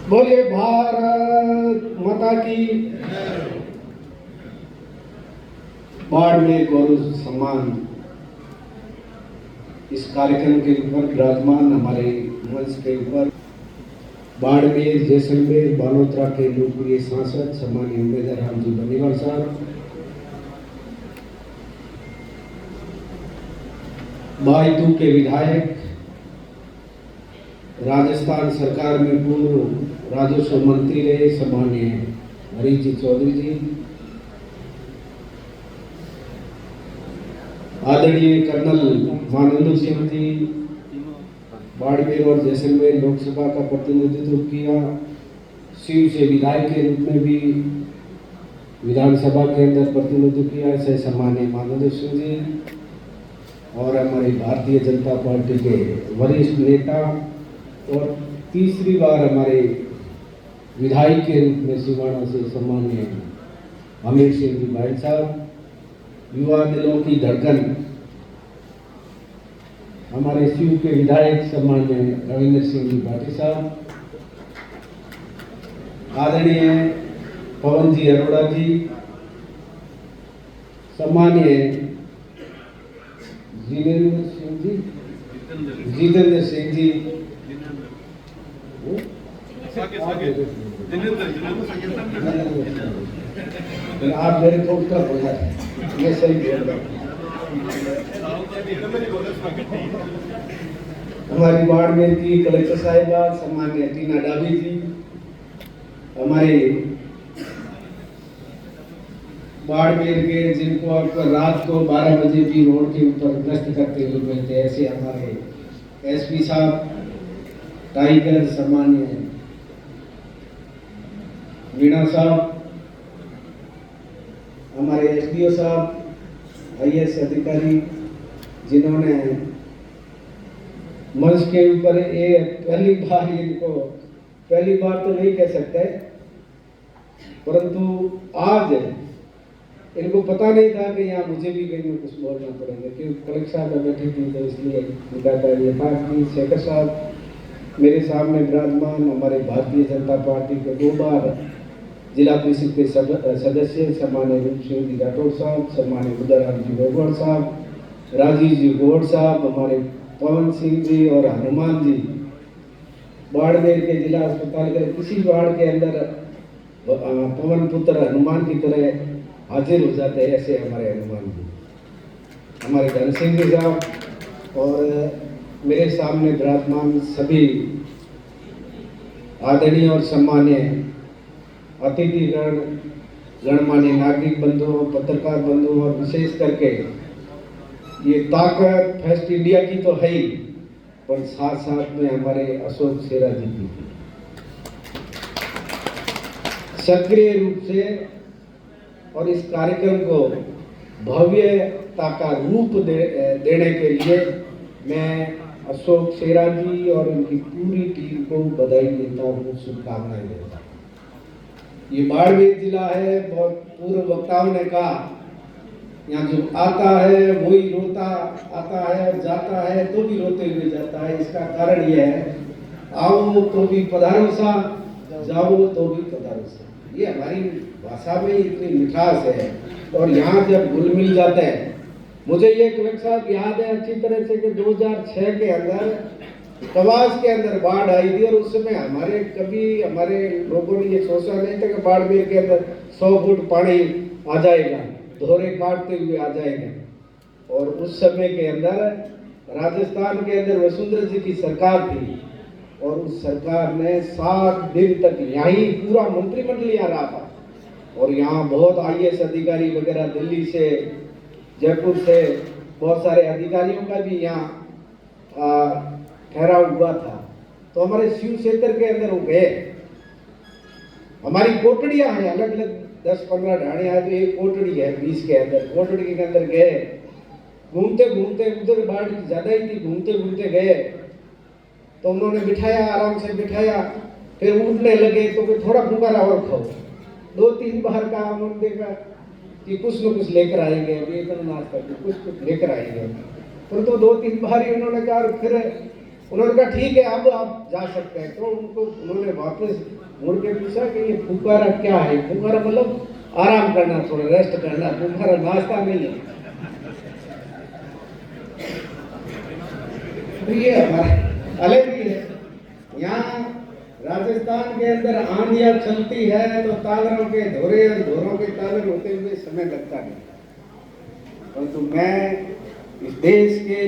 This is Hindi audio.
बोलिए भारत माता की। बाड़मेर गौरव सम्मान इस कार्यक्रम के ऊपर विराजमान हमारे मंच के ऊपर बाड़मेर जैसलमेर बालोतरा के लोकप्रिय सांसद सम्मानीय उम्मीदवार रामजी बनीवाल साहब, बायतू के विधायक, राजस्थान सरकार में पूर्व राजस्व मंत्री रहे सम्मानीय हरीश जी चौधरी जी, आदरणीय कर्नल मानंदू सिंह जी, बाड़मेर और जैसलमेर लोकसभा का प्रतिनिधित्व किया, शिव से विधायक के रूप में भी विधानसभा के अंदर प्रतिनिधित्व किया, ऐसे सम्मानीय मानंदू सिंह जी, और हमारी भारतीय जनता पार्टी के वरिष्ठ नेता और तीसरी बार हमारे विधायक के रूप में सिवाना से सम्मानीय अमीर सिंह जी भाई साहब, युवा दिलों की धड़कन हमारे शिव के विधायक सम्मानीय रविंद्र सिंह जी भाटी साहब, आदरणीय पवन जी अरोड़ा जी, सम्मानीय जितेंद्र सिंह जी, आप मेरे को उत्तर हो जाए, ये सही बोल रहा हूँ। हमारी बाड़मेर की कलेक्टर साहिबा सम्मान्य टीना डाबी जी, हमारे बाड़मेर के जिनको आप रात को 12 बजे भी रोड के ऊपर गश्त करते हुए मिलते हैं, ऐसे हमारे एसपी साहब टाइगर सम्मान्य मीणा साहब, हमारे एसडीओ साहब आईएएस अधिकारी, जिन्होंने मंच के ऊपर पहली बार तो नहीं कह सकते, परंतु आज इनको पता नहीं था कि यहाँ मुझे भी कहीं कुछ बोलना पड़ेगा, क्योंकि कलेक्टर साहब बैठे थे, तो इसलिए उनका ये था कि शेखर साहब मेरे सामने विराजमान हमारे भारतीय जनता पार्टी के 2 बार जिला परिषद के सदस्य सम्मानीय रूप सिंह जी राठौड़ साहब, सम्मानीय बुद्धाराम जी गोगोड़ साहब, राजीव जी गोड़ साहब, हमारे पवन सिंह जी और हनुमान जी, बाड़मेर के जिला अस्पताल के किसी वार्ड के अंदर पवन पुत्र हनुमान की तरह हाजिर हो जाते हैं, ऐसे हमारे हनुमान जी, हमारे धन सिंह जी साहब, और मेरे सामने विराजमान सभी आदरणीय और सम्मानीय अतिथिगण, गणमान्य नागरिक बंधुओं, पत्रकार बंधुओं, और विशेष करके ये ताकत फेस्ट इंडिया की तो है ही, पर साथ साथ में हमारे अशोक सेरा जी की सक्रिय रूप से और इस कार्यक्रम को भव्यता का रूप देने के लिए मैं अशोक सेरा जी और उनकी पूरी टीम को बधाई देता हूँ, शुभकामनाएं देता हूँ। ये बाड़मेर जिला है, बहुत पूर्व वक्ताओं ने कहा, यहाँ जो आता है वही रोता आता है और जाता है तो भी रोते हुए जाता है। इसका कारण यह है, आओ तो भी पधारो सा, जाओ तो भी पधारो सा। ये हमारी भाषा में इतनी मिठास है, और यहाँ जब घुल मिल जाते हैं, मुझे ये कलेक्टर साहब याद है अच्छी तरह से कि 2006 के अंदर कवास के अंदर बाढ़ आई थी, और उस समय हमारे लोगों ने ये सोचा नहीं था कि बाड़मेर के अंदर 100 फुट पानी आ जाएगा, धोरे काटते हुए आ जाएगा। और उस समय के अंदर राजस्थान के अंदर वसुंधरा जी की सरकार थी, और उस सरकार ने 7 दिन तक यहीं पूरा मंत्रिमंडल यहाँ रहा था, और यहाँ बहुत आईएएस अधिकारी वगैरह दिल्ली से, जयपुर से बहुत सारे अधिकारियों का भी यहाँ ठहराव हुआ था। तो हमारे शिव क्षेत्र के अंदर वो गए, हमारी कोटड़ियाँ हैं अलग अलग 10-15 ढाणियाँ हैं, तो एक कोटड़ी है 20 के अंदर, कोटड़ी के अंदर गए, घूमते घूमते उधर बाढ़ ज़्यादा ही थी, घूमते घूमते गए, तो उन्होंने बिठाया, आराम से बिठाया, फिर उठने लगे तो फिर थोड़ा फुकारा और खाओ। 2-3 बार का उन्होंने देखा कि कुछ न कुछ लेकर आएंगे, अभी इतना नाश्ता कुछ लेकर आएंगे, परंतु 2-3 बार ही उन्होंने कहा, फिर उन्होंने कहा ठीक है अब आप जा सकते हैं। तो उनको उन्होंने वापस मुड़ के पूछा कि ये फुकारा क्या है? फुकारा मतलब आराम करना, थोड़ा रेस्ट करना, फुकारा नाश्ता नहीं है। तो ये हमारा अलग ही है। यहाँ राजस्थान के अंदर आंधियां चलती है तो तालरों के धोरों के तालर होते हुए समय लगता नहीं, परंतु मैं इस देश के